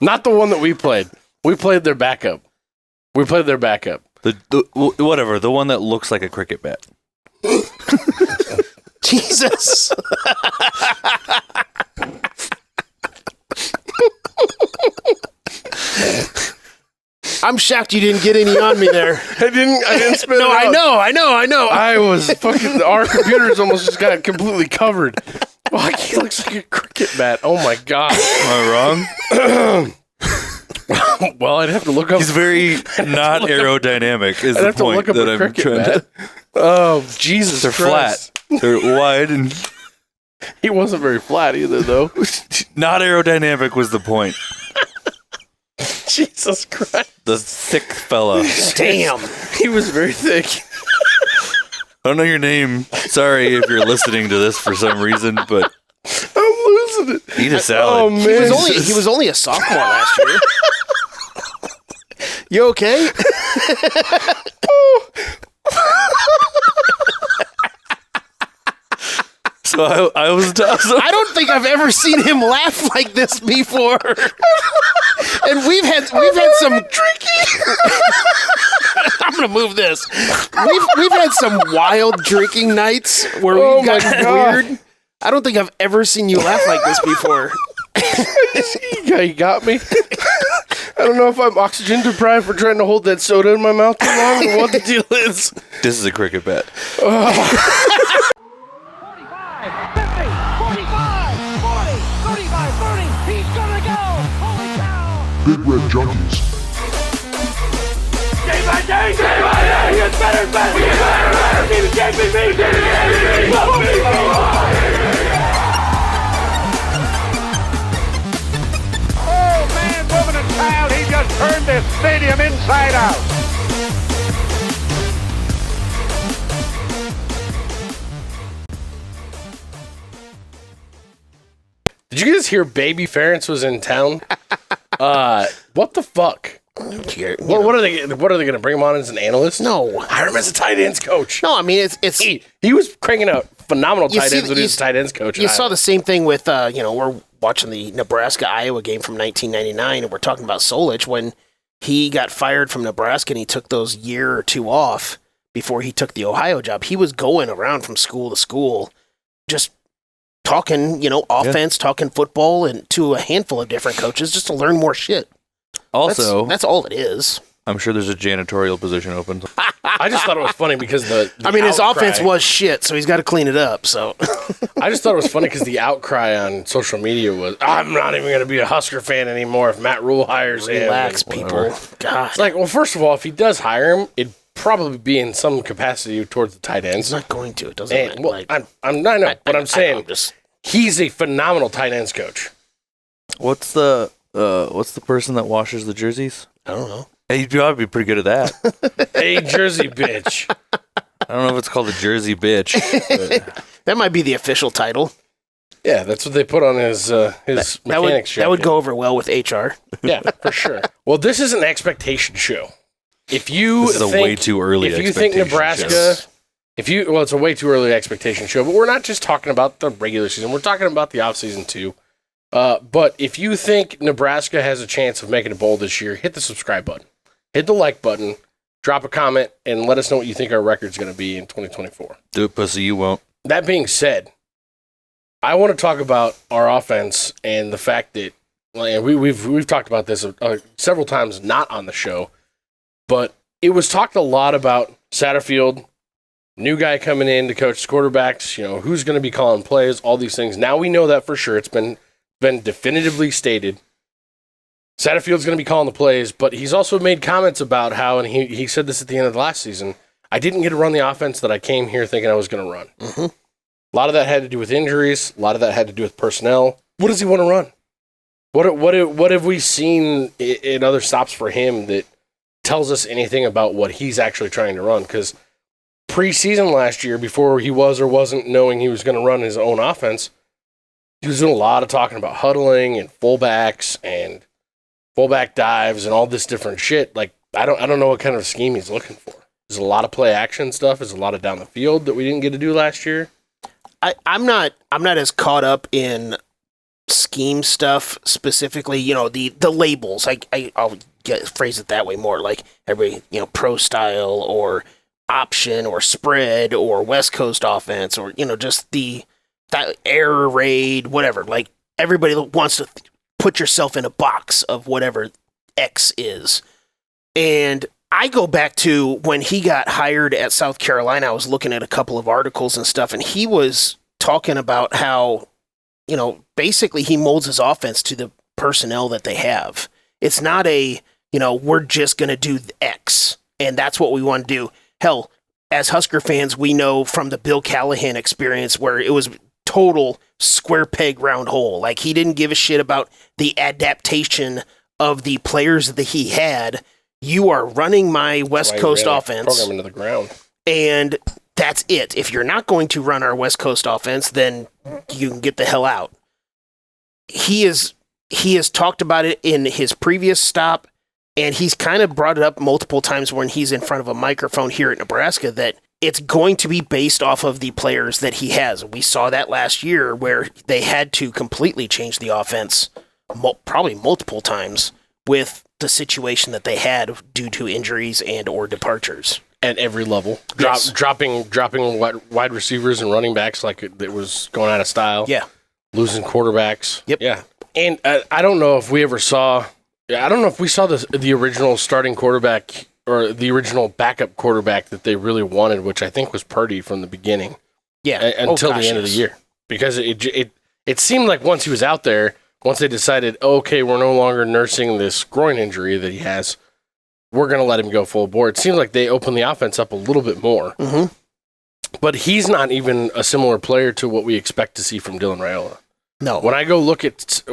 Not the one that we played. We played their backup. Whatever, the one that looks like a cricket bat. Jesus. I'm shocked you didn't get any on me there. I didn't spit it No, out. I know. I was fucking... Our computers almost just got completely covered. Like, he looks like a cricket bat. Oh, my God. Am I wrong? Well, I'd have to look up... He's very not aerodynamic, is I'd the have to point look up that a I'm cricket trying bat. to... Oh, Jesus They're Christ. flat. They're wide and... He wasn't very flat either, though. Not aerodynamic was the point. Jesus Christ. The thick fella. Damn. He was very thick. I don't know your name. Sorry if you're listening to this for some reason, but I'm losing it. eat a salad. Oh, man. He was only a sophomore last year. You okay? So I was I don't think I've ever seen him laugh like this before. And we've had some drinking. I'm gonna move this. We've had some wild drinking nights where we've gotten weird. I don't think I've ever seen you laugh like this before. He got me. I don't know if I'm oxygen deprived for trying to hold that soda in my mouth too long or what the deal is. This is a cricket bat. 45, 50, 45, 40, 35, 30. He's gonna go. Holy cow. Big Red Junkies. Day by day, he gets better and better. We get better and better. Team Oh, man, woman, and child, he just turned this stadium inside out. Did you guys hear Baby Ferentz was in town? What the fuck? What are they going to bring him on as an analyst? No. Hire him as a tight ends coach. No, I mean it's He was cranking out phenomenal You tight see ends the- when he was a tight ends coach. You saw the same thing with, we're watching the Nebraska-Iowa game from 1999, and we're talking about Solich when he got fired from Nebraska and he took those year or two off before he took the Ohio job. He was going around from school to school just talking, offense, talking football, and to a handful of different coaches just to learn more shit. Also, That's all it is. I'm sure there's a janitorial position open. I just thought it was funny because his outcry- offense was shit, so he's got to clean it up. So I just thought it was funny because the outcry on social media was, I'm not even going to be a Husker fan anymore if Matt Rule hires him. relax, and people. whatever. God, It's like, well, first of all, if he does hire him, it'd probably be in some capacity towards the tight he's ends. not going to. It doesn't And, matter. well, Like, I know, but I'm saying just he's a phenomenal tight ends coach. What's the person that washes the jerseys? I don't know. Hey, you'd probably be pretty good at that. Hey, Jersey bitch. I don't know if it's called a Jersey bitch. But That might be the official title. Yeah, that's what they put on his That mechanics would jacket. go over well with HR. Yeah, for sure. Well, this is an expectation show. If you This is a think, way too early if you think expectation Nebraska, show. it's a way too early expectation show, but we're not just talking about the regular season. We're talking about the offseason too. But if you think Nebraska has a chance of making a bowl this year, hit the subscribe button, hit the like button, drop a comment, and let us know what you think our record's going to be in 2024. Do it, pussy, you won't. That being said, I want to talk about our offense and the fact that we've talked about this several times, not on the show, but it was talked a lot about Satterfield, new guy coming in to coach quarterbacks, who's going to be calling plays, all these things. Now we know that for sure. It's been definitively stated. Satterfield's going to be calling the plays, but he's also made comments about how, and he said this at the end of the last season, I didn't get to run the offense that I came here thinking I was going to run. Mm-hmm. A lot of that had to do with injuries. A lot of that had to do with personnel. What does he want to run? What have we seen in other stops for him that tells us anything about what he's actually trying to run? Because preseason last year, before he was or wasn't knowing he was going to run his own offense, he was doing a lot of talking about huddling and fullbacks and fullback dives and all this different shit. Like, I don't know what kind of scheme he's looking for. There's a lot of play action stuff. There's a lot of down the field that we didn't get to do last year. I'm not as caught up in scheme stuff specifically, the labels. I'll phrase it that way more, like everybody, pro style or option or spread or West Coast offense or, just that air raid, whatever. Like everybody wants to put yourself in a box of whatever X is. And I go back to when he got hired at South Carolina. I was looking at a couple of articles and stuff, and he was talking about how, basically he molds his offense to the personnel that they have. It's not we're just going to do X, and that's what we want to do. Hell, as Husker fans, we know from the Bill Callahan experience where it was total square peg round hole. Like, he didn't give a shit about the adaptation of the players that he had. You are running my West Coast offense. Program into the ground. And that's it. If you're not going to run our West Coast offense, then you can get the hell out. He has talked about it in his previous stop, and he's kind of brought it up multiple times when he's in front of a microphone here at Nebraska that it's going to be based off of the players that he has. We saw that last year where they had to completely change the offense probably multiple times with the situation that they had due to injuries and or departures. At every level. Yes. Dropping wide receivers and running backs like it was going out of style. Yeah. Losing quarterbacks. Yep. Yeah. And I don't know if we saw the original starting quarterback or the original backup quarterback that they really wanted, which I think was Purdy from the beginning. Yeah. Until the end of the year. Because it seemed like once he was out there, once they decided, okay, we're no longer nursing this groin injury that he has, we're going to let him go full board. It seems like they opened the offense up a little bit more. Mm-hmm. But he's not even a similar player to what we expect to see from Dylan Raiola. No. When I go look at tape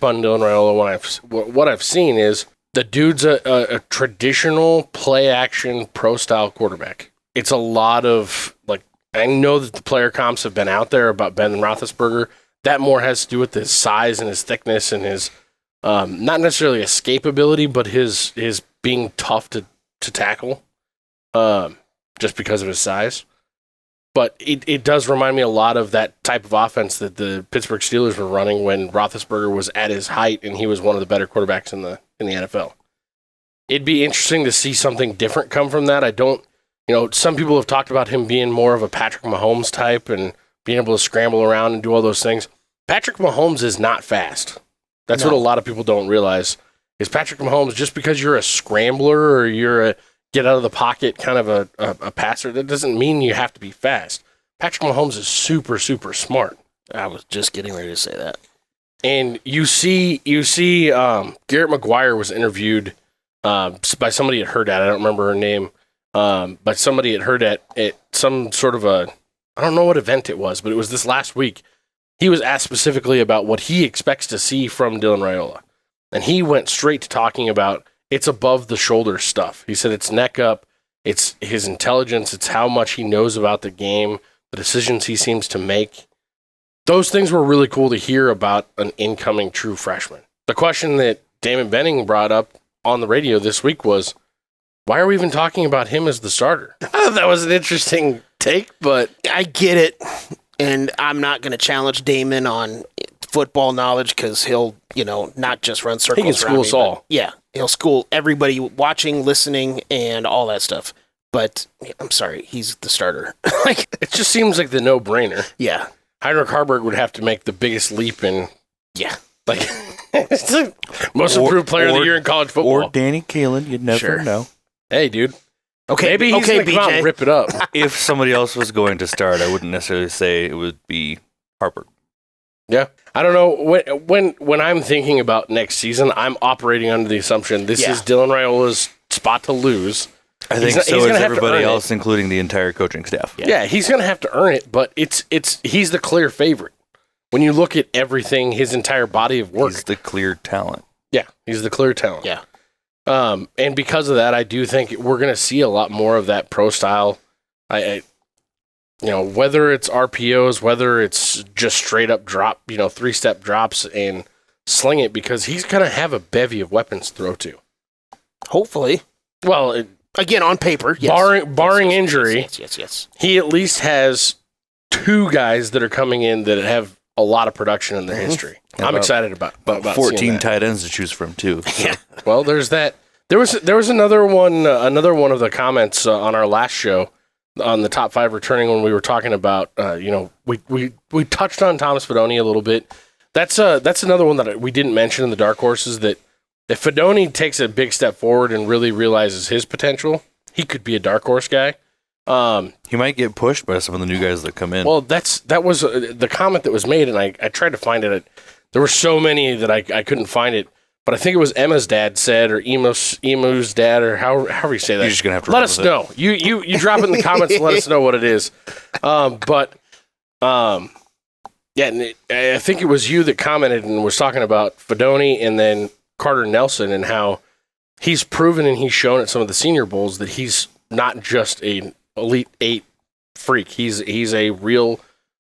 on Dylan Raiola, what I've seen is the dude's a traditional play action pro style quarterback. It's a lot of I know that the player comps have been out there about Ben Roethlisberger. That more has to do with his size and his thickness and his not necessarily escapability, but his being tough to tackle, just because of his size. But it does remind me a lot of that type of offense that the Pittsburgh Steelers were running when Roethlisberger was at his height and he was one of the better quarterbacks in the NFL. It'd be interesting to see something different come from that. I don't, some people have talked about him being more of a Patrick Mahomes type and being able to scramble around and do all those things. Patrick Mahomes is not fast. That's what a lot of people don't realize. Is Patrick Mahomes, just because you're a scrambler or you're a get out of the pocket kind of a passer, that doesn't mean you have to be fast. Patrick Mahomes is super, super smart. I was just getting ready to say that. And you see, Garrett McGuire was interviewed by somebody at Herd at. I don't remember her name, but somebody at Herd at some sort of I don't know what event it was, but it was this last week. He was asked specifically about what he expects to see from Dylan Raiola. And he went straight to talking about it's above the shoulder stuff. He said it's neck up, it's his intelligence, it's how much he knows about the game, the decisions he seems to make. Those things were really cool to hear about an incoming true freshman. The question that Damon Benning brought up on the radio this week was, why are we even talking about him as the starter? That was an interesting take, but I get it. And I'm not going to challenge Damon on football knowledge because he'll, not just run circles. He can school us all. Yeah, he'll school everybody watching, listening, and all that stuff. But I'm sorry, he's the starter. It just seems like the no-brainer. Yeah. Heinrich Haarberg would have to make the biggest leap in. Yeah. It's the most improved player of the year in college football. Or Danny Kaelin, you'd never know. Hey, dude. Okay, maybe he's going to come out and rip it up. If somebody else was going to start, I wouldn't necessarily say it would be Harper. Yeah. I don't know. When I'm thinking about next season, I'm operating under the assumption this is Dylan Raiola's spot to lose. I think so is everybody else, including the entire coaching staff. Yeah, he's going to have to earn it, but he's the clear favorite. When you look at everything, his entire body of work. He's the clear talent. Yeah, he's the clear talent. Yeah. And because of that, I do think we're going to see a lot more of that pro style. Whether it's RPOs, whether it's just straight up drop, 3-step drops and sling it, because he's going to have a bevy of weapons to throw to. Hopefully. Well, again, on paper, yes. Barring injury, yes. he at least has 2 guys that are coming in that have a lot of production in their history. I'm excited about 14 tight ends to choose from too. So. Yeah. Well, there's that. There was another one of the comments on our last show on the top 5 returning when we were talking about we touched on Thomas Fidone a little bit. That's another one that we didn't mention in the dark horses, that if Fidone takes a big step forward and really realizes his potential, he could be a dark horse guy. He might get pushed by some of the new guys that come in. Well, that was the comment that was made, and I tried to find it. There were so many that I couldn't find it, but I think it was Emma's dad said, or Emu's dad, or however you say that. You're just gonna have to let us know. You drop it in the comments and let us know what it is. Yeah, I think it was you that commented and was talking about Fidone and then Carter Nelson and how he's proven and he's shown at some of the Senior Bowls that he's not just an Elite 8 freak. He's a real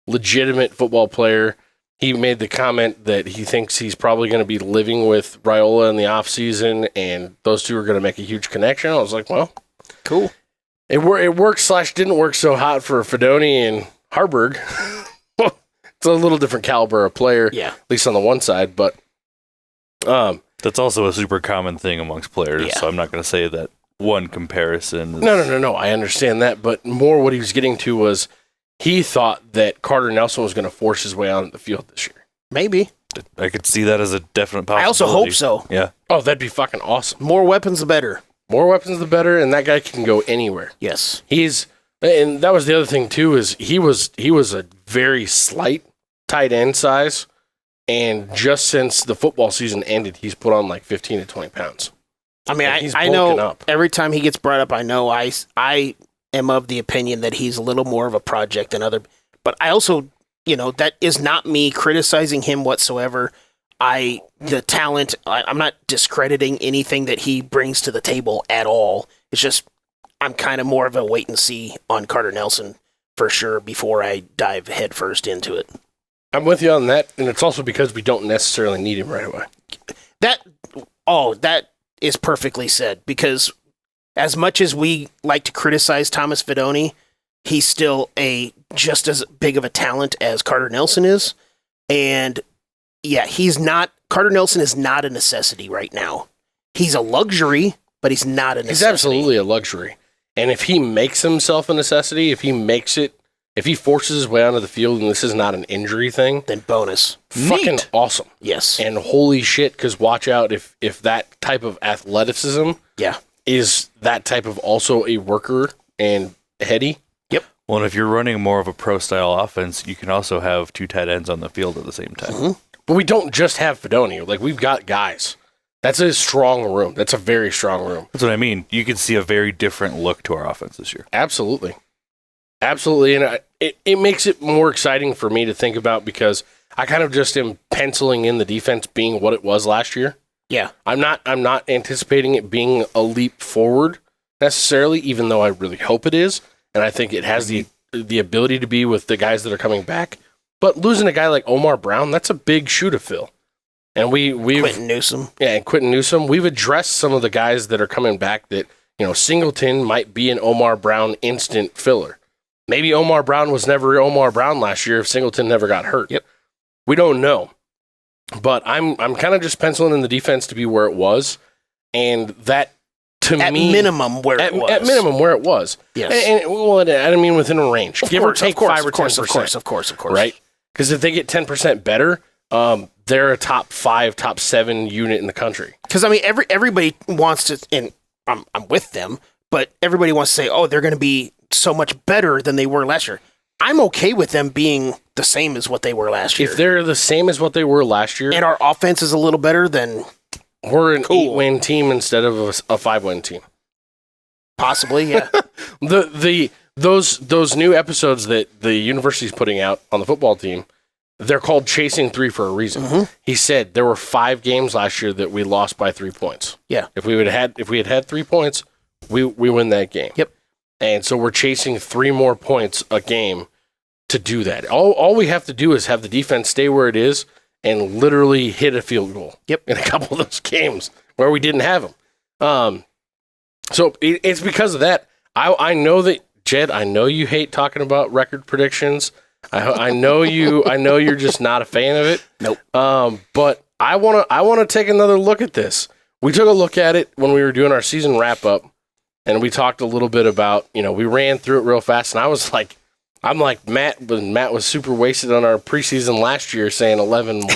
legitimate football player. He made the comment that he thinks he's probably going to be living with Raiola in the offseason, and those two are going to make a huge connection. I was like, well, cool. It worked / didn't work so hot for Fidone and Harburg. It's a little different caliber of player, yeah. At least on the one side, but that's also a super common thing amongst players, yeah. So I'm not going to say that one comparison. No. I understand that, but more what he was getting to was he thought that Carter Nelson was going to force his way onto the field this year. Maybe. I could see that as a definite possibility. I also hope so. Yeah. Oh, that'd be fucking awesome. More weapons, the better. More weapons, the better, and that guy can go anywhere. Yes. And that was the other thing too, is he was a very slight tight end size, and just since the football season ended, he's put on like 15 to 20 pounds. I mean, I know up. Every time he gets brought up, I know I am of the opinion that he's a little more of a project than other, but I also, that is not me criticizing him whatsoever. The talent, I'm not discrediting anything that he brings to the table at all. It's just, I'm kind of more of a wait and see on Carter Nelson for sure before I dive headfirst into it. I'm with you on that, and it's also because we don't necessarily need him right away. That is perfectly said, because as much as we like to criticize Thomas Fidone, he's still just as big of a talent as Carter Nelson is. And yeah, Carter Nelson is not a necessity right now. He's a luxury, but he's not a necessity. He's absolutely a luxury. And if he makes himself a necessity, if he forces his way onto the field and this is not an injury thing, then bonus. Fucking Neat. Awesome. Yes. And holy shit, because watch out if that type of athleticism is that type of also a worker and heady. Yep. Well, and if you're running more of a pro-style offense, you can also have 2 tight ends on the field at the same time. Mm-hmm. But we don't just have Fidone. Like, we've got guys. That's a strong room. That's a very strong room. That's what I mean. You could see a very different look to our offense this year. Absolutely. And it makes it more exciting for me to think about, because I kind of just am penciling in the defense being what it was last year. Yeah. I'm not anticipating it being a leap forward necessarily, even though I really hope it is. And I think it has the ability to be with the guys that are coming back. But losing a guy like Omar Brown, that's a big shoe to fill. And we've Quentin Newsom. Yeah, and Quentin Newsom. We've addressed some of the guys that are coming back that, Singleton might be an Omar Brown instant filler. Maybe Omar Brown was never Omar Brown last year if Singleton never got hurt. Yep. We don't know. But I'm kind of just penciling in the defense to be where it was. And that, to at me... minimum, where it was. At minimum, where it was. Yes. I mean within a range. Give or take 5 or 10%. Of course. Right? Because if they get 10% better, they're a top 5, top 7 unit in the country. Because, I mean, everybody wants to... And I'm with them, but everybody wants to say, oh, they're going to be so much better than they were last year. I'm okay with them being the same as what they were last year. If they're the same as what they were last year, and our offense is a little better, then we're an 8-win team instead of a 5-win team. Possibly, yeah. Those new episodes that the university's putting out on the football team, they're called Chasing 3 for a reason. Mm-hmm. He said there were 5 games last year that we lost by 3 points. Yeah. If we had 3 points, we win that game. Yep. And so we're chasing 3 more points a game to do that. All we have to do is have the defense stay where it is and literally hit a field goal. Yep. In a couple of those games where we didn't have them. So it's because of that. I know that, Jed, I know you hate talking about record predictions. I know you. I know you're just not a fan of it. Nope. But I wanna take another look at this. We took a look at it when we were doing our season wrap up, and we talked a little bit about, we ran through it real fast, and I'm like Matt, when Matt was super wasted on our preseason last year saying 11-1.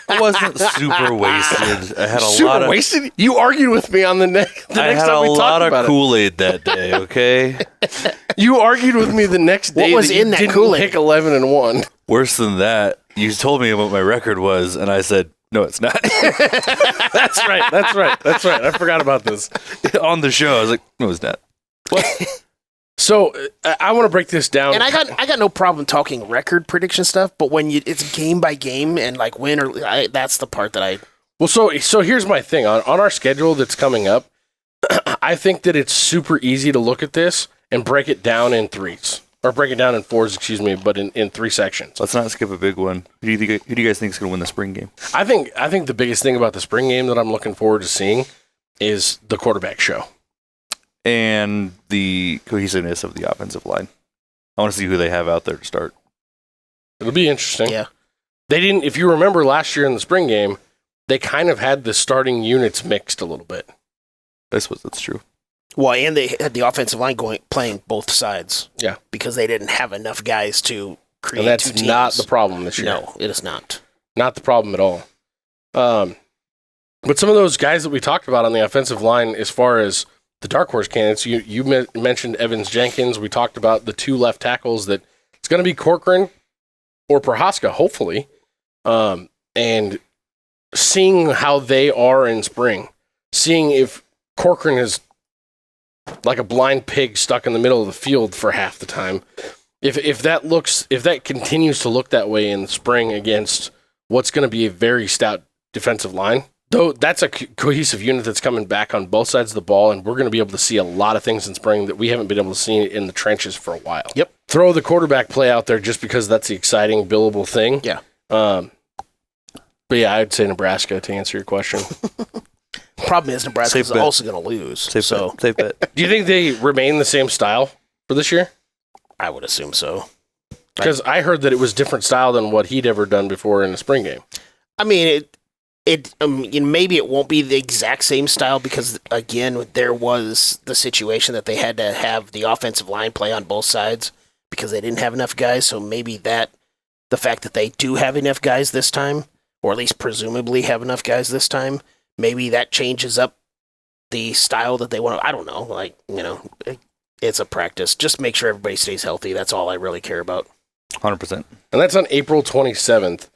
I wasn't super wasted. I had a Super lot of wasted? You argued with me on the next I time had a we lot talked about of Kool-Aid that day, okay? it. You argued with me the next day. What was you in that didn't Kool-Aid? pick 11-1. Worse than that, you told me what my record was, and I said, no, it's not. That's right. I forgot about this. On the show, I was like, no, it's not. So I want to break this down. And I got no problem talking record prediction stuff, but when it's game by game and like win or that's the part that I. Well, so here's my thing on our schedule that's coming up. I think that it's super easy to look at this and break it down in threes or break it down in fours, but in three sections. Let's not skip a big one. Who do you guys think is going to win the spring game? I think the biggest thing about the spring game that I'm looking forward to seeing is the quarterback show. And the cohesiveness of the offensive line. I want to see who they have out there to start. It'll be interesting. Yeah. They didn't, if you remember last year in the spring game, they kind of had the starting units mixed a little bit. That's true. Well, and they had the offensive line playing both sides. Yeah. Because they didn't have enough guys to create And that's two teams. not the problem this year. No, it is not. Not the problem at all. But some of those guys that we talked about on the offensive line, as far as the dark horse candidates, you mentioned Evans Jenkins. We talked about the two left tackles that it's going to be Corcoran or Prohaska, hopefully. And seeing how they are in spring, seeing if Corcoran is like a blind pig stuck in the middle of the field for half the time. If that continues to look that way in the spring against what's going to be a very stout defensive line, though that's a cohesive unit that's coming back on both sides of the ball, and we're going to be able to see a lot of things in spring that we haven't been able to see in the trenches for a while. Yep. Throw the quarterback play out there just because that's the exciting, billable thing. Yeah. But yeah, I'd say Nebraska to answer your question. Problem is Nebraska's Safe bet. also going to lose. Safe bet. Do you think they remain the same style for this year? I would assume so. Because I heard that it was different style than what he'd ever done before in a spring game. I mean, maybe it won't be the exact same style because, again, there was the situation that they had to have the offensive line play on both sides because they didn't have enough guys. So maybe the fact that they do have enough guys this time, or at least presumably have enough guys this time, maybe that changes up the style that they want. I don't know. It's a practice. Just make sure everybody stays healthy. That's all I really care about. 100%. And that's on April 27th.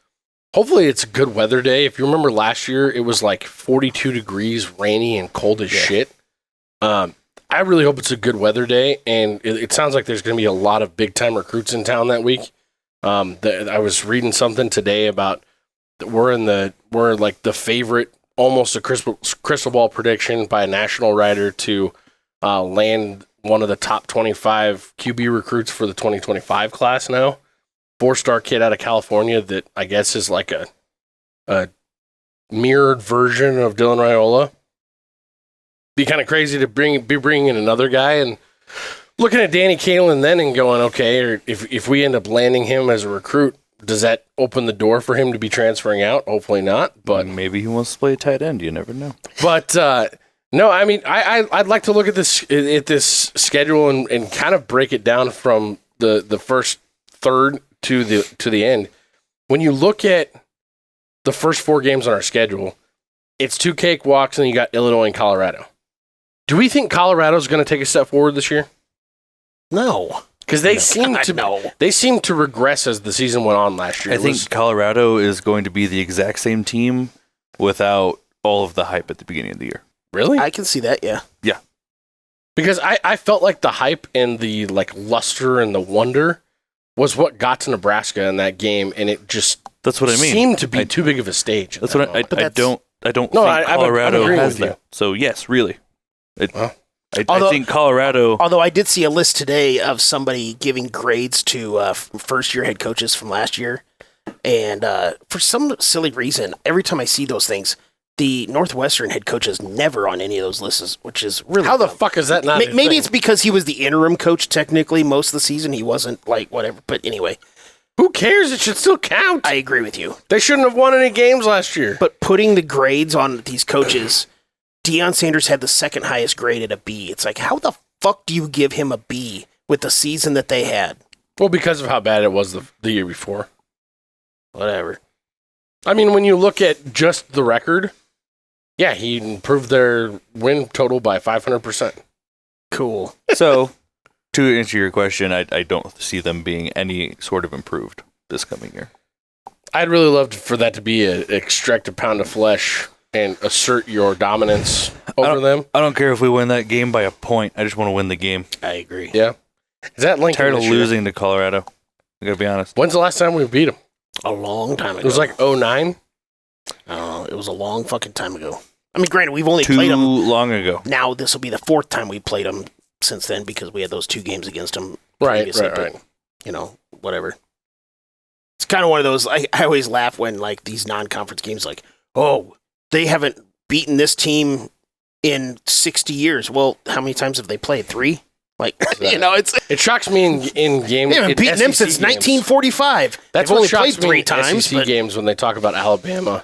Hopefully it's a good weather day. If you remember last year, it was like 42 degrees, rainy, and cold as shit. I really hope it's a good weather day, and it sounds like there's going to be a lot of big-time recruits in town that week. I was reading something today about we're like the favorite, almost a crystal ball prediction by a national writer to land one of the top 25 QB recruits for the 2025 class now. 4-star kid out of California that I guess is like a mirrored version of Dylan Raiola. Be kind of crazy to be bringing in another guy and looking at Danny Kalen then and going, okay, or if we end up landing him as a recruit, does that open the door for him to be transferring out? Hopefully not, but maybe he wants to play tight end. You never know. But no, I mean, I'd like to look at this schedule and kind of break it down from the first third to the end. When you look at the first 4 games on our schedule, it's 2 cakewalks, and you got Illinois and Colorado. Do we think Colorado's going to take a step forward this year? No, because they seem to regress as the season went on last year. I think Colorado is going to be the exact same team without all of the hype at the beginning of the year. Really? I can see that. Yeah. Yeah. Because I felt like the hype and the luster and the wonder was what got to Nebraska in that game, and it just that's what I mean. Seemed to be too big of a stage. That's what I don't think I'm Colorado agreeing has with you. that. So yes, really. I Although- think Colorado. Although I did see a list today of somebody giving grades to first-year head coaches from last year, and for some silly reason, every time I see those things, the Northwestern head coach is never on any of those lists, which is really how the dumb. fuck is that not? Maybe it's because he was the interim coach technically most of the season. He wasn't whatever, but anyway. Who cares? It should still count. I agree with you. They shouldn't have won any games last year. But putting the grades on these coaches, Deion Sanders had the second highest grade at a B. It's like, how the fuck do you give him a B with the season that they had? Well, because of how bad it was the year before. Whatever. I mean, when you look at just the record, yeah, he improved their win total by 500%. Cool. So, to answer your question, I don't see them being any sort of improved this coming year. I'd really love for that to be extract a pound of flesh and assert your dominance over them. I don't care if we win that game by a point. I just want to win the game. I agree. Yeah. Is that Lincoln? Tired of losing to Colorado. I gotta be honest. When's the last time we beat them? A long time ago. It was like 09? It was a long fucking time ago. I mean, granted, we've only Too played them. long ago. Now this will be the fourth time we played them since then because we had those 2 games against them. Right. But, you know, whatever. It's kind of one of those. I always laugh when like these non-conference games, like, oh, they haven't beaten this team in 60 years. Well, how many times have they played? 3? Like, you know, It shocks me in games. they haven't beaten them since 1945. That's They've what only shocks played me 3 in times. SEC games when they talk about Alabama,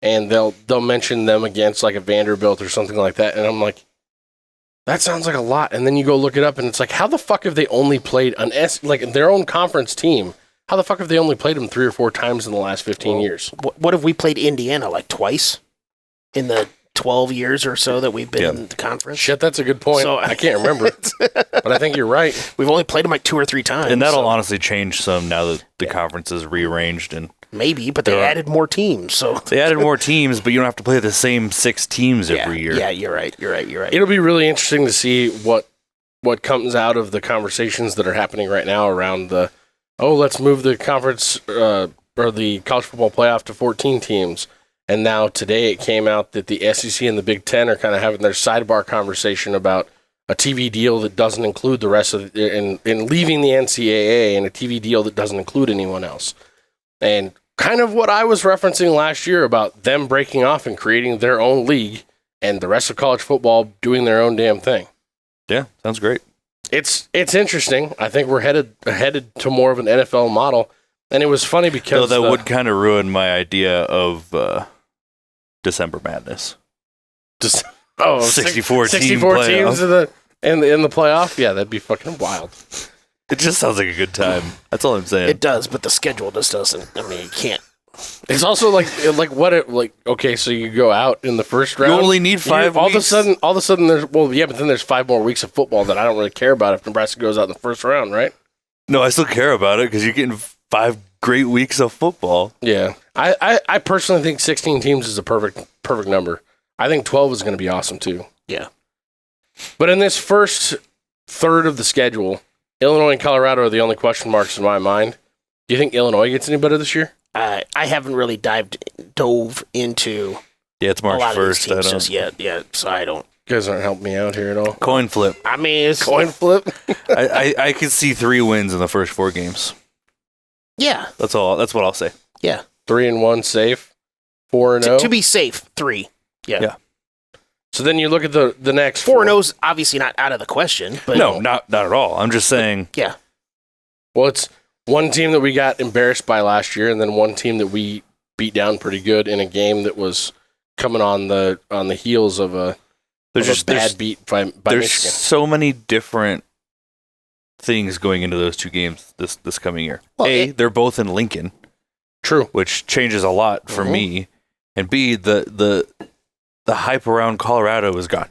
and they'll mention them against like a Vanderbilt or something like that, and I'm like, that sounds like a lot. And then you go look it up, and it's like, how the fuck have they only played like their own conference team? How the fuck have they only played them 3 or 4 times in the last 15 years? What have we played Indiana like twice in the 12 years or so that we've been in the conference? Shit, that's a good point. So, I can't remember, but I think you're right. We've only played them like 2 or 3 times. And that'll honestly change some now that the conference is rearranged. And maybe, but they added more teams. So they added more teams, but you don't have to play the same 6 teams every year. Yeah, you're right. It'll be really interesting to see what comes out of the conversations that are happening right now around let's move the conference or the college football playoff to 14 teams. And now today it came out that the SEC and the Big Ten are kind of having their sidebar conversation about a TV deal that doesn't include the rest of and leaving the NCAA, and a TV deal that doesn't include anyone else. And kind of what I was referencing last year about them breaking off and creating their own league and the rest of college football doing their own damn thing. Yeah, sounds great. It's interesting. I think we're headed to more of an NFL model. And it was funny because that would kind of ruin my idea of December Madness. 64 teams in the playoff. Yeah, that'd be fucking wild. It just sounds like a good time. That's all I'm saying. It does, but the schedule just doesn't. I mean, you can't. It's also okay, so you go out in the first round. You only need 5 weeks. All of a sudden but then there's 5 more weeks of football that I don't really care about if Nebraska goes out in the first round, right? No, I still care about it because you're getting 5 great weeks of football. Yeah. I personally think 16 teams is a perfect number. I think 12 is going to be awesome too. Yeah. But in this first third of the schedule, Illinois and Colorado are the only question marks in my mind. Do you think Illinois gets any better this year? I haven't really dove into it's a March lot 1st. of these teams just yet, so I don't. You guys aren't helping me out here at all. Coin flip. I mean, it's Coin flip? I could see 3 wins in the first 4 games. Yeah. That's all. That's what I'll say. Yeah. 3-1 safe. 4-0. To be safe, 3. Yeah. So then you look at the next 4-0's obviously not out of the question. But no, not at all. I'm just saying. Yeah. Well, it's one team that we got embarrassed by last year, and then one team that we beat down pretty good in a game that was coming on the heels of a bad beat by there's Michigan. So many different things going into those 2 games this coming year. Well, they're both in Lincoln. True. Which changes a lot for me. And B, the hype around Colorado is gone.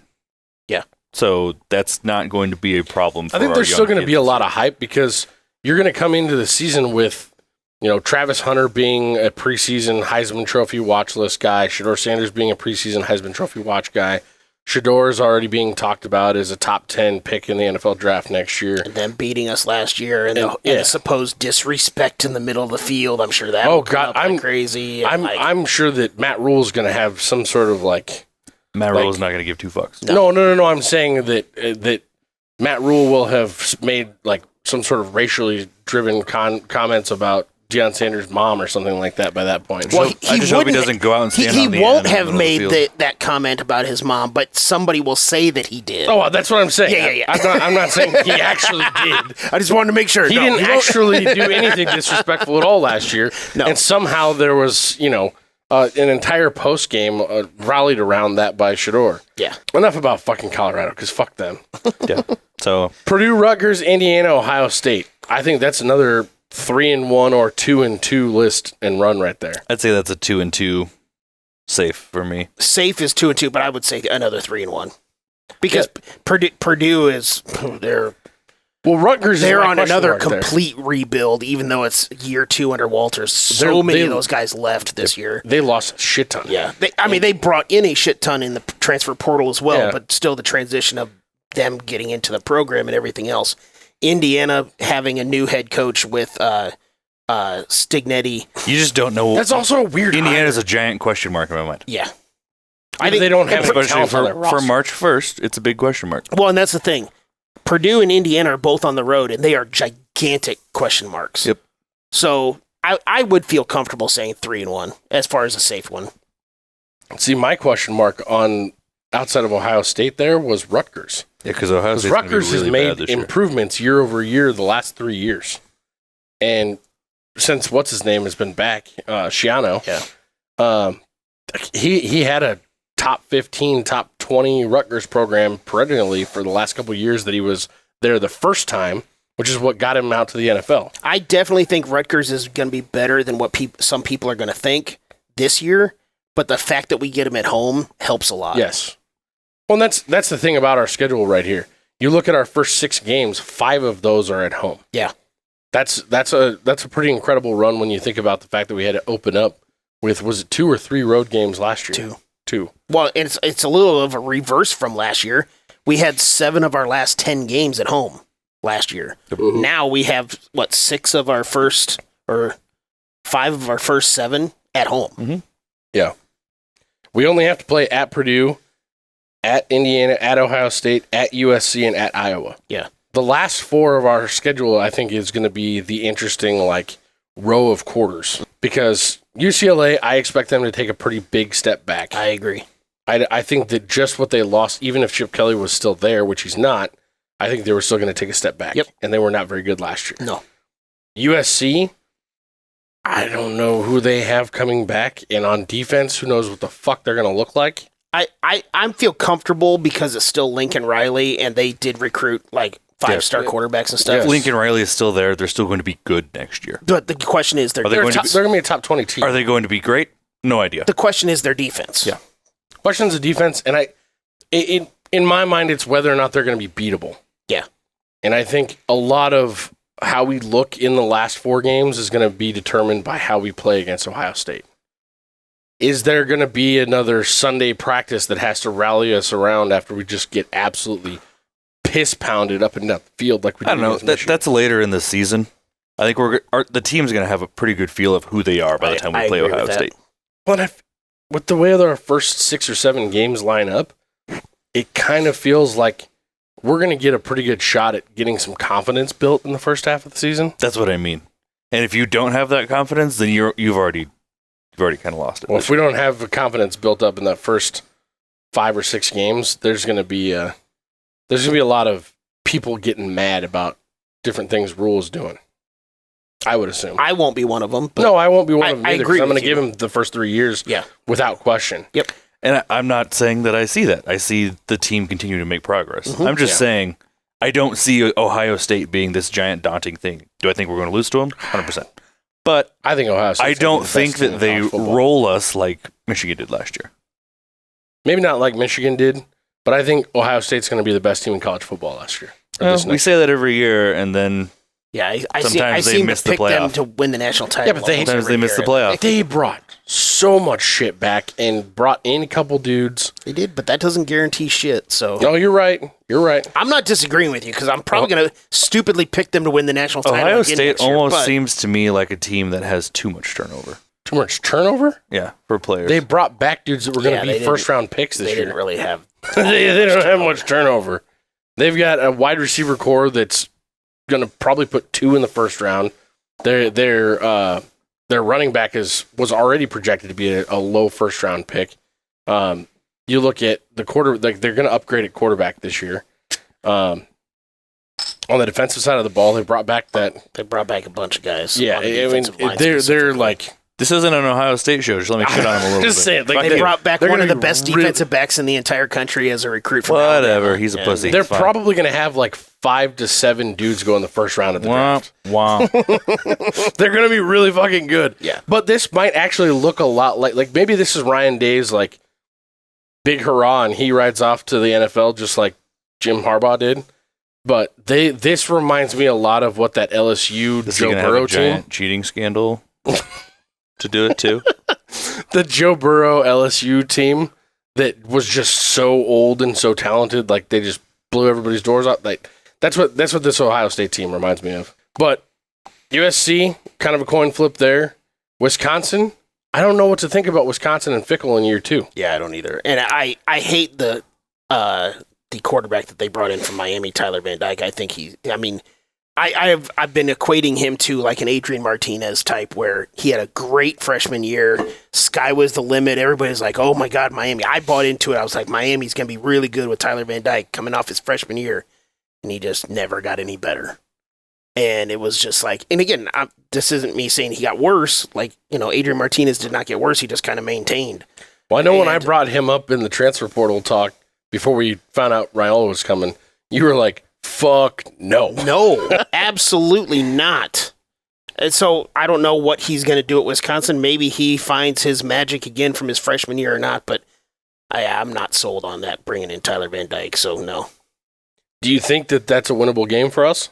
Yeah. So that's not going to be a problem for I think our there's young still going to kids. be a lot of hype because you're going to come into the season with, Travis Hunter being a preseason Heisman Trophy watch list guy, Shedeur Sanders being a preseason Heisman Trophy watch guy. Shedeur is already being talked about as a top 10 pick in the NFL draft next year. And then beating us last year and the supposed disrespect in the middle of the field. I'm sure that will come up like crazy. I'm sure that Matt Rule is going to have some sort of Matt Rule is not going to give 2 fucks. No. I'm saying that Matt Rule will have made some sort of racially driven comments about Deion Sanders' mom or something like that by that point. Well, I just hope he doesn't go out and stand he on the won't end in have the middle of the made field. that comment about his mom, but somebody will say that he did. Oh, that's what I'm saying. Yeah. I'm not saying he actually did. I just wanted to make sure. He didn't actually do anything disrespectful at all last year. No. And somehow there was, an entire post game rallied around that by Shador. Yeah. Enough about fucking Colorado, because fuck them. Yeah. So Purdue, Rutgers, Indiana, Ohio State. I think that's another 3-1 or 2-2 list and run right there. I'd say that's a 2-2 safe for me. Safe is 2-2, but I would say another 3-1 because Purdue is Rutgers. They're is my on question another mark there. complete rebuild, even though it's year 2 under Walters. So many of those guys left this year. They lost a shit ton. Yeah, they brought in a shit ton in the transfer portal as well, Yeah. but still the transition of them getting into the program and everything else. Indiana having a new head coach with Stignetti. You just don't know. That's also a weird. Indiana's a giant question mark in my mind. Yeah. I think they don't have Especially talent on their for roster. March 1st, it's a big question mark. Well, and that's the thing. Purdue and Indiana are both on the road, and they are gigantic question marks. Yep. So I would feel comfortable saying 3-1 as far as a safe one. See, my question mark on outside of Ohio State there was Rutgers. Yeah, because Ohio Because State's gonna be Rutgers really has bad made this year. improvements year over year the last 3 years. And since what's his name has been back, Shiano, he had a top 15, top 20 Rutgers program perennially for the last couple of years that he was there the first time, which is what got him out to the NFL. I definitely think Rutgers is going to be better than what some people are going to think this year, but the fact that we get them at home helps a lot. Yes. Well, and that's the thing about our schedule right here. You look at our first 6 games, 5 of those are at home. Yeah. That's a pretty incredible run when you think about the fact that we had to open up with, was it 2 or 3 road games last year? 2. Well, it's a little of a reverse from last year. We had 7 of our last 10 games at home last year. Mhm. Now we have 6 of our first or 5 of our first 7 at home. Mm-hmm. Yeah. We only have to play at Purdue, at Indiana, at Ohio State, at USC, and at Iowa. Yeah. The last 4 of our schedule, I think, is going to be the interesting, row of quarters. Because UCLA, I expect them to take a pretty big step back. I agree. I think that just what they lost, even if Chip Kelly was still there, which he's not, I think they were still going to take a step back. Yep. And they were not very good last year. No. USC, I don't know who they have coming back. And on defense, who knows what the fuck they're going to look like. I feel comfortable because it's still Lincoln Riley, and they did recruit 5-star quarterbacks and stuff. Yes. Lincoln Riley is still there. They're still going to be good next year. But the question is, Are they going to be- They're going to be a top 20 team. Are they going to be great? No idea. the question is their defense. Yeah. Questions of defense, and in my mind, it's whether or not they're going to be beatable. Yeah. And I think a lot of how we look in the last 4 games is going to be determined by how we play against Ohio State. Is there going to be another Sunday practice that has to rally us around after we just get absolutely piss pounded up and down the field like we did I don't know. against Michigan? That's later in the season. I think the team's going to have a pretty good feel of who they are by the time we I play agree Ohio with that. State. But with the way our first 6 or 7 games line up, it kind of feels like we're going to get a pretty good shot at getting some confidence built in the first half of the season. That's what I mean. And if you don't have that confidence, then you've already kind of lost it. Well, if we don't have the confidence built up in that first 5 or 6 games, there's going to be a lot of people getting mad about different things Rule's doing. I would assume. I won't be one of them. But No, I won't be one of them I either. agree 'Cause I'm with going to you. give him the first 3 years without question. Yep. And I'm not saying that I see that. I see the team continue to make progress. Mhm. I'm just saying I don't see Ohio State being this giant daunting thing. Do I think we're going to lose to them? 100%. But I think Ohio State's I gonna be don't the best think team in that they college football. roll us like Michigan did last year. Maybe not like Michigan did, but I think Ohio State's going to be the best team in college football last year. Or this We next say that every year, and then yeah, I Sometimes they seem miss to the pick them playoff. to win the national title. Yeah, but they- almost sometimes every they miss the year. playoff. They brought so much shit back and brought in a couple dudes. They did, but that doesn't guarantee shit. So No, you're right. You're right. I'm not disagreeing with you because I'm probably going to stupidly pick them to win the national title. Ohio again State next year, almost but seems to me like a team that has too much turnover. Too much turnover? Yeah, for players. They brought back dudes that were going Yeah, to they be didn't- first-round picks this they year. didn't really have. they don't have much turnover. They've got a wide receiver core that's going to probably put 2 in the first round. Their running back was already projected to be a low first round pick. You look at the they're going to upgrade at quarterback this year. On the defensive side of the ball, they brought back a bunch of guys. Yeah, I mean, they're like. This isn't an Ohio State show. Just let me shit on him a little Just bit. saying, like, They brought back one of the be best defensive backs in the entire country as a recruit from Whatever, Alabama. he's a pussy. They're Fine. probably going to have like 5 to 7 dudes go in the first round of the draft. Wow. They're going to be really fucking good. Yeah. But this might actually look a lot like maybe this is Ryan Day's like big hurrah and he rides off to the NFL just like Jim Harbaugh did. But this reminds me a lot of what that LSU Is Joe he gonna Burrow have a giant team. cheating scandal to do it too? The Joe Burrow LSU team that was just so old and so talented, like they just blew everybody's doors out. Like that's what this Ohio State team reminds me of. But USC, kind of a coin flip there. Wisconsin, I don't know what to think about Wisconsin and Fickle in year 2. Yeah, I don't either. And I hate the quarterback that they brought in from Miami, Tyler Van Dyke. I think I've been equating him to like an Adrian Martinez type where he had a great freshman year. Sky was the limit. Everybody's like, oh my God, Miami. I bought into it. I was like, Miami's going to be really good with Tyler Van Dyke coming off his freshman year. And he just never got any better. And it was just like, and again, this isn't me saying he got worse. Like, Adrian Martinez did not get worse. He just kind of maintained. Well, I know when I brought him up in the transfer portal talk before we found out Raiola was coming, you were like, fuck no. No, absolutely not. And so I don't know what he's going to do at Wisconsin. Maybe he finds his magic again from his freshman year or not, but I'm not sold on that bringing in Tyler Van Dyke, so no. Do you think that that's a winnable game for us?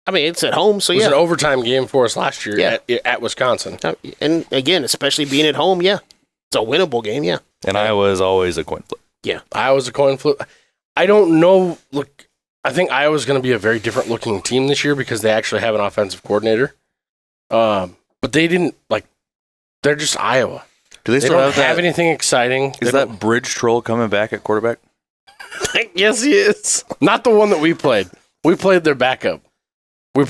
I mean, it's at home, so It was yeah. an overtime game for us last year at Wisconsin. And again, especially being at home, yeah. It's a winnable game, yeah. And Iowa is always a coin flip. Yeah. Iowa's a coin flip. I don't know. Look, I think Iowa's going to be a very different looking team this year because they actually have an offensive coordinator. But they didn't, they're just Iowa. Do they They still don't have anything exciting. Is that Bridge Troll coming back at quarterback? Yes, he is. Not the one that we played. We played their backup. The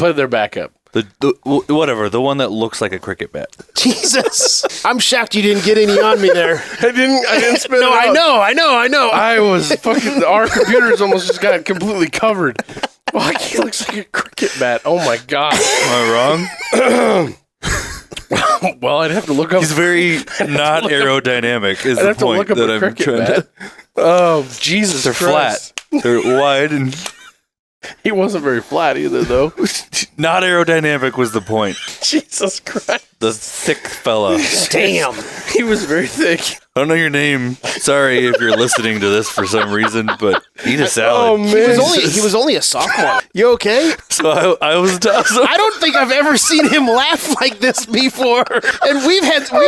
one that looks like a cricket bat. Jesus. I'm shocked you didn't get any on me there. I didn't spit No, it out. I know. I was fucking. Our computers almost just got completely covered. Fuck, he looks like a cricket bat. Oh my god. Am I wrong? Well, I'd have to look up. He's very not aerodynamic. Is I'd the have to point look up that a I'm cricket trying bat. to? Oh Jesus! They're Christ. flat. They're wide and He wasn't very flat either, though. not aerodynamic was the point. Jesus Christ! The thick fella. Damn. He was very thick. I don't know your name. Sorry if you're listening to this for some reason, but eat a salad. Oh man! He was only a sophomore. You okay? So I was I don't think I've ever seen him laugh like this before. And we've had some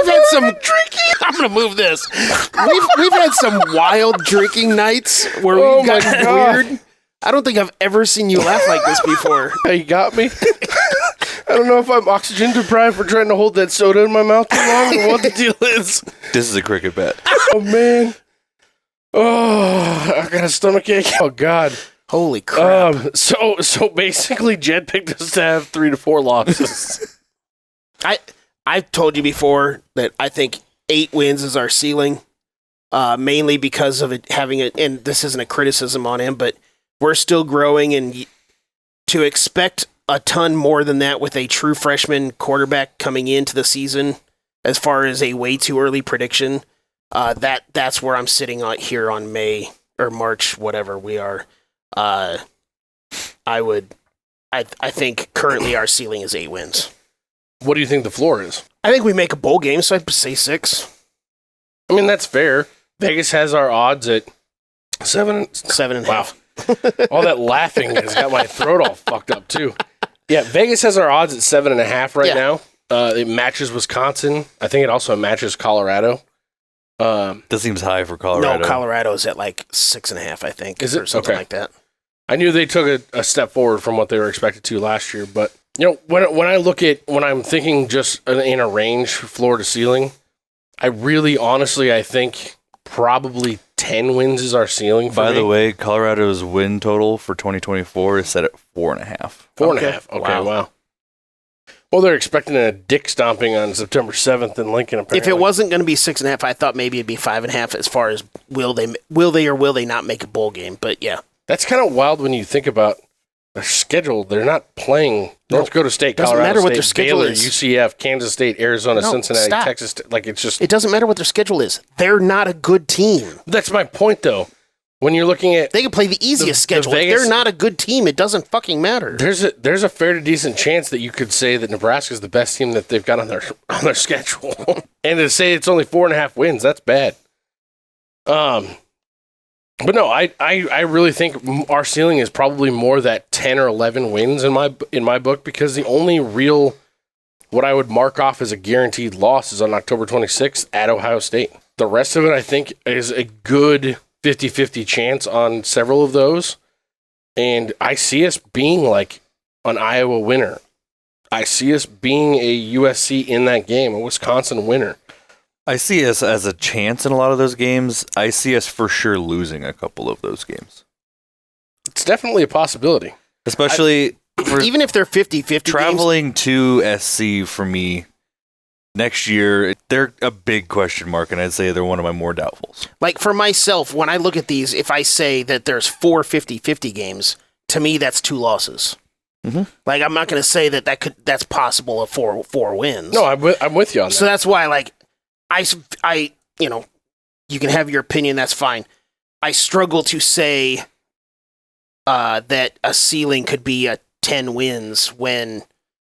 drinking. I'm gonna move this. We've had some wild drinking nights where Oh we've my gotten God. weird. I don't think I've ever seen you laugh like this before. Hey, you got me. I don't know if I'm oxygen deprived for trying to hold that soda in my mouth too long or what the deal is. This is a cricket bat. Oh man. Oh, I got a stomachache. Oh God. Holy crap! So basically, Jed picked us to have 3 to 4 losses. I've told you before that I think 8 wins is our ceiling, mainly because of it having it. And this isn't a criticism on him, but we're still growing, and to expect a ton more than that with a true freshman quarterback coming into the season, as far as a way too early prediction, that's where I'm sitting on here on May or March, whatever we are. I think currently our ceiling is 8 wins. What do you think the floor is? I think we make a bowl game, so I'd say 6. I mean, that's fair. Vegas has our odds at 7. 7.5. Wow. All that laughing has got my throat all fucked up, too. Yeah, Vegas has our odds at 7.5 right now. It matches Wisconsin. I think it also matches Colorado. That seems high for Colorado. No, Colorado's at like 6.5, I think. Is it? Or something Okay. like that. I knew they took a step forward from what they were expected to last year, but when I look at when I'm thinking just in a range floor to ceiling, I really honestly I think probably 10 wins is our ceiling. By the way, Colorado's win total for 2024 is set at 4.5. 4.5. Okay, wow. Well, they're expecting a dick stomping on September 7th in Lincoln, apparently. If it wasn't going to be 6.5, I thought maybe it'd be 5.5 as far as will they or will they not make a bowl game. But yeah. That's kind of wild when you think about their schedule. They're not playing North Dakota State, Doesn't Colorado matter what State, their schedule Baylor, is. UCF, Kansas State, Arizona, No, Cincinnati, stop. Texas. Like, it's just... It doesn't matter what their schedule is. They're not a good team. That's my point, though. When you're looking at... They can play the easiest The schedule. If Vegas- they're not a good team, it doesn't fucking matter. There's a fair to decent chance that you could say that Nebraska's the best team that they've got on their schedule. And to say it's only 4.5 wins, that's bad. But no, I really think our ceiling is probably more that 10 or 11 wins in my book, because the only real what I would mark off as a guaranteed loss is on October 26th at Ohio State. The rest of it, I think, is a good 50-50 chance on several of those. And I see us being like an Iowa winner. I see us being a USC in that game, a Wisconsin winner. I see us as a chance in a lot of those games. I see us for sure losing a couple of those games. It's definitely a possibility. Especially for Even if they're 50-50 games, traveling to SC for me next year, they're a big question mark, and I'd say they're one of my more doubtfuls. like for myself, when I look at these, if I say that there's 4 50-50 games, to me that's 2 losses. Mhm. Like I'm not going to say that's possible of four wins. No, I'm with you on that. So that's why, like, I, you know, you can have your opinion. That's fine. I struggle to say that a ceiling could be a 10 wins when,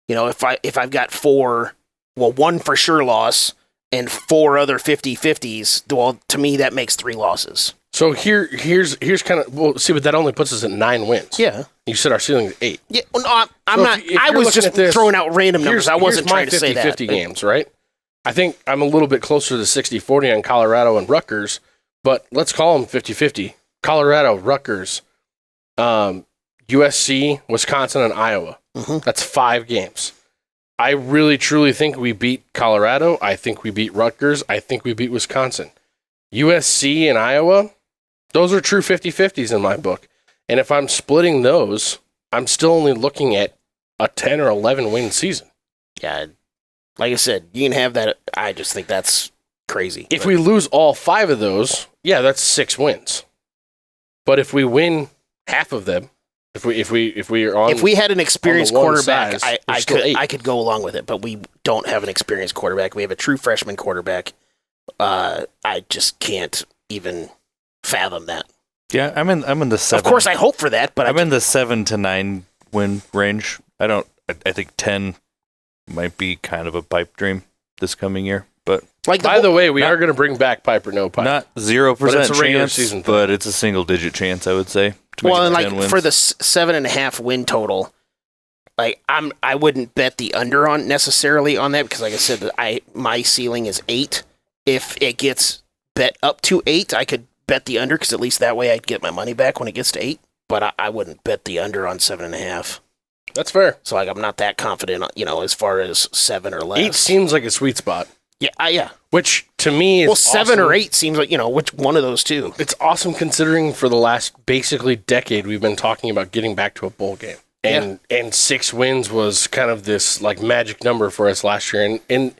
you know, if I've got 1 for sure loss and 4 other 50-50s, well, to me that makes 3 losses. So here's kind of, well, see, but that only puts us at 9 wins. Yeah. You said our ceiling is 8. Yeah. Well, no, I'm So not. if I you're was looking just at this, throwing out random numbers. I wasn't here's my trying to say that. 50-50 games, right? I think I'm a little bit closer to 60-40 on Colorado and Rutgers, but let's call them 50-50. Colorado, Rutgers, USC, Wisconsin, and Iowa. Mhm. That's 5 games. I really, truly think we beat Colorado. I think we beat Rutgers. I think we beat Wisconsin. USC and Iowa, those are true 50-50s in my book. And if I'm splitting those, I'm still only looking at a 10 or 11 win season. Yeah. Like I said, you can have that. I just think that's crazy. If we lose all 5 of those, yeah, that's 6 wins. But if we win half of them, if we are on, if we had an experienced on the one quarterback, size, we're still 8. I could go along with it. But we don't have an experienced quarterback. We have a true freshman quarterback. I just can't even fathom that. Yeah, I'm in the 7. Of course, I hope for that, but I'm in the 7 to 9 win range. I think 10 might be kind of a pipe dream this coming year, but like by the way, we are going to bring back Pipe or No Pipe. not 0% But it's a regular chance, season thing. but it's a single digit chance, I would say. To make well, it and 10 like wins. for the 7.5 win total, like I wouldn't bet the under on necessarily on that because, like I said, my ceiling is 8. If it gets bet up to 8, I could bet the under because at least that way I'd get my money back when it gets to 8. But I wouldn't bet the under on 7.5. That's fair. So like I'm not that confident, you know, as far as 7 or less. 8 seems like a sweet spot, Yeah, yeah. which to me is Well, 7 awesome. or 8 seems like, you know, which one of those two. It's awesome considering for the last basically decade we've been talking about getting back to a bowl game. And 6 wins was kind of this like magic number for us last year. And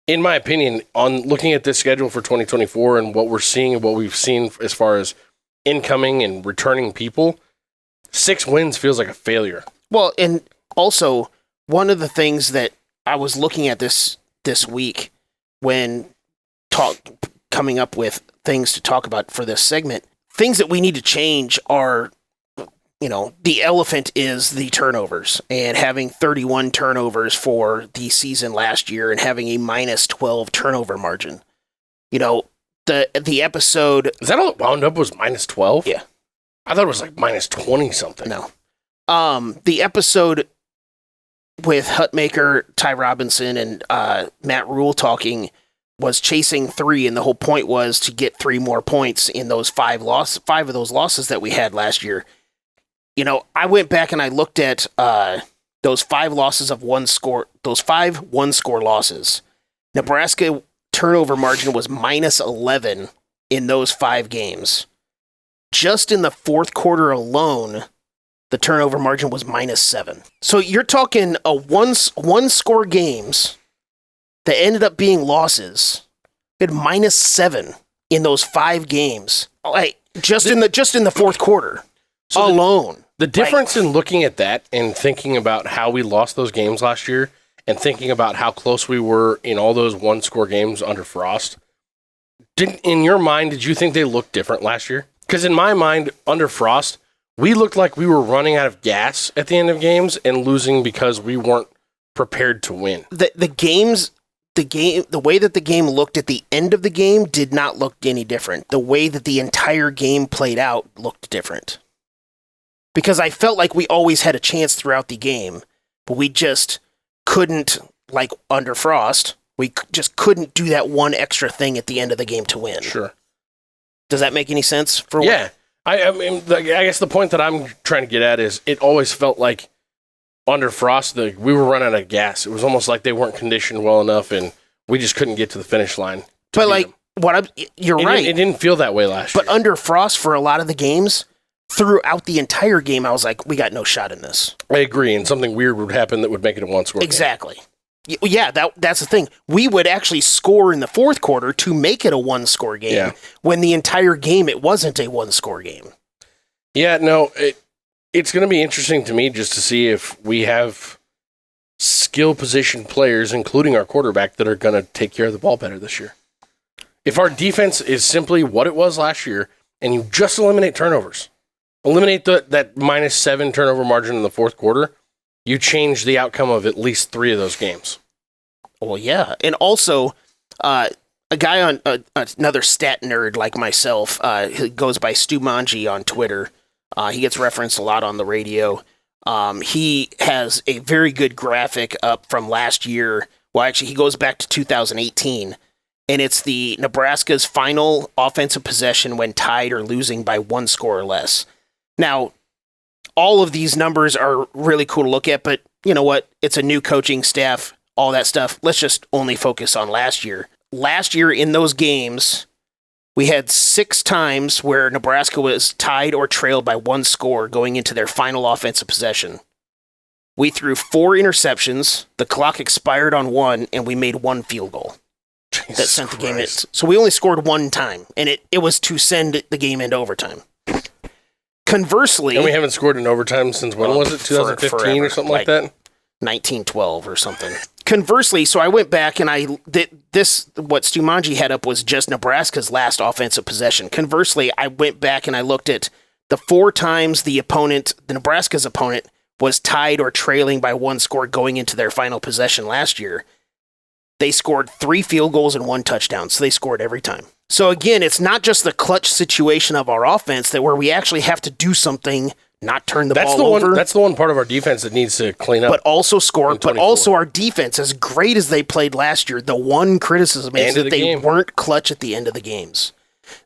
in my opinion, on looking at this schedule for 2024 and what we're seeing and what we've seen as far as incoming and returning people, 6 wins feels like a failure. Well, and also one of the things that I was looking at this week when coming up with things to talk about for this segment, things that we need to change are, you know, the elephant is the turnovers and having 31 turnovers for the season last year and having a minus 12 turnover margin. You know, the episode. Is that all it wound up was minus 12? Yeah. I thought it was like minus 20 something. No. The episode with Hutmaker, Ty Robinson, and Matt Rule talking was chasing 3, and the whole point was to get 3 more points in those 5 of those losses that we had last year. You know, I went back and I looked at those 5 losses of 1 score, those 5 1-score losses. Nebraska turnover margin was minus 11 in those 5 games. Just in the fourth quarter alone, the turnover margin was -7. So you're talking a one-score games that ended up being losses. We had -7 in those 5 games, like just in the fourth quarter alone. The difference in looking at that and thinking about how we lost those games last year and thinking about how close we were in all those one-score games under Frost, in your mind, did you think they looked different last year? Because in my mind, under Frost, we looked like we were running out of gas at the end of games and losing because we weren't prepared to win. The way that the game looked at the end of the game did not look any different. The way that the entire game played out looked different. Because I felt like we always had a chance throughout the game, but we just couldn't, like under Frost, we just couldn't do that one extra thing at the end of the game to win. Sure. Does that make any sense? Yeah. I mean, I guess the point that I'm trying to get at is it always felt like under Frost, we were running out of gas. It was almost like they weren't conditioned well enough, and we just couldn't get to the finish line. But like, you're right. It didn't feel that way last year. But under Frost, for a lot of the games, throughout the entire game, I was like, we got no shot in this. I agree, and something weird would happen that would make it a one-score game. Exactly. Yeah, that's the thing. We would actually score in the fourth quarter to make it a one-score game when the entire game, it wasn't a one-score game. Yeah, no, it's going to be interesting to me just to see if we have skill position players, including our quarterback, that are going to take care of the ball better this year. If our defense is simply what it was last year, and you just eliminate turnovers, eliminate that -7 turnover margin in the fourth quarter, you change the outcome of at least 3 of those games. Well, yeah. And also, a guy on another stat nerd like myself, who goes by Stu Manji on Twitter, he gets referenced a lot on the radio. He has a very good graphic up from last year. Well, actually, he goes back to 2018, and it's the Nebraska's final offensive possession when tied or losing by 1 score or less. Now, all of these numbers are really cool to look at, but you know what? It's a new coaching staff, all that stuff. Let's just only focus on last year. Last year in those games, we had 6 times where Nebraska was tied or trailed by 1 score going into their final offensive possession. We threw 4 interceptions, the clock expired on 1, and we made 1 field goal. Jesus that sent the game in. Christ. So we only scored 1 time, and it was to send the game into overtime. Conversely... And we haven't scored in overtime since when was it? 2015 or something like that? 1912 or something. Conversely, so I went back and what Stu Manji had up was just Nebraska's last offensive possession. Conversely, I went back and I looked at the 4 times the Nebraska's opponent, was tied or trailing by 1 score going into their final possession last year. They scored 3 field goals and 1 touchdown, so they scored every time. So again, it's not just the clutch situation of our offense that where we actually have to do something, not turn the ball over. That's the one part of our defense that needs to clean up. But also score. But also our defense, as great as they played last year, the one criticism is that they weren't clutch at the end of the games.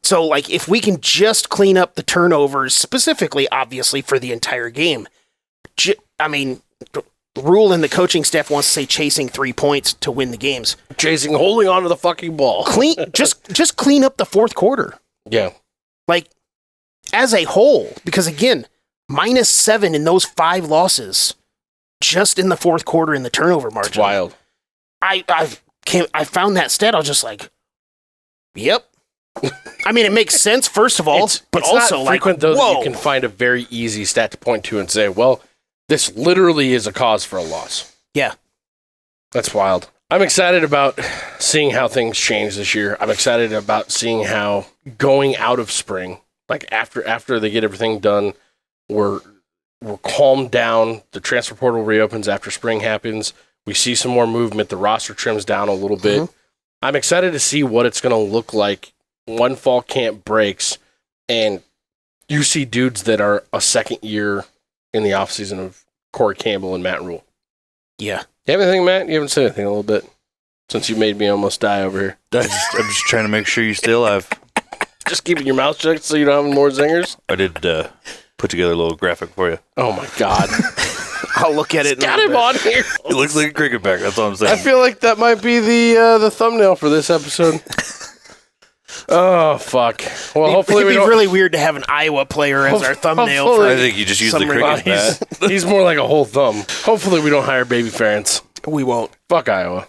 So, like, if we can just clean up the turnovers, specifically, obviously, for the entire game, Rule and the coaching staff wants to say chasing 3 points to win the games. Holding on to the fucking ball. Just clean up the fourth quarter. Yeah. Like, as a whole, because again, -7 in those 5 losses, just in the fourth quarter in the turnover margin. It's wild. I found that stat. I was just like, yep. I mean, it makes sense, first of all, but it's also not frequent, though, whoa. that you can find a very easy stat to point to and say, well, this literally is a cause for a loss. Yeah. That's wild. I'm excited about seeing how things change this year. I'm excited about seeing how going out of spring, like after they get everything done, we're calmed down. The transfer portal reopens after spring happens. We see some more movement. The roster trims down a little bit. Mm-hmm. I'm excited to see what it's going to look like when fall camp breaks and you see dudes that are a second year in the offseason of Corey Campbell and Matt Rule. Yeah. You have anything, Matt? You haven't said anything a little bit since you made me almost die over here. I'm just trying to make sure you stay alive. Just keeping your mouth shut so you don't have more zingers? I did put together a little graphic for you. Oh, my God. I'll look at it. Got him on here. It looks like a cricket back. That's all I'm saying. I feel like that might be the thumbnail for this episode. Oh, fuck. Well, hopefully It'd we be don't. really weird to have an Iowa player as our thumbnail. Hopefully- I think you just use the Some cricket reason. bat. he's more like a whole thumb. Hopefully we don't hire baby Ferentz. We won't. Fuck Iowa.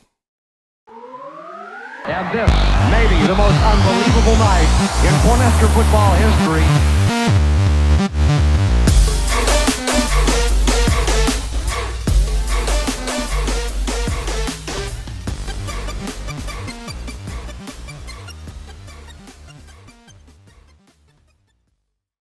And this may be the most unbelievable night in Cornhusker football history.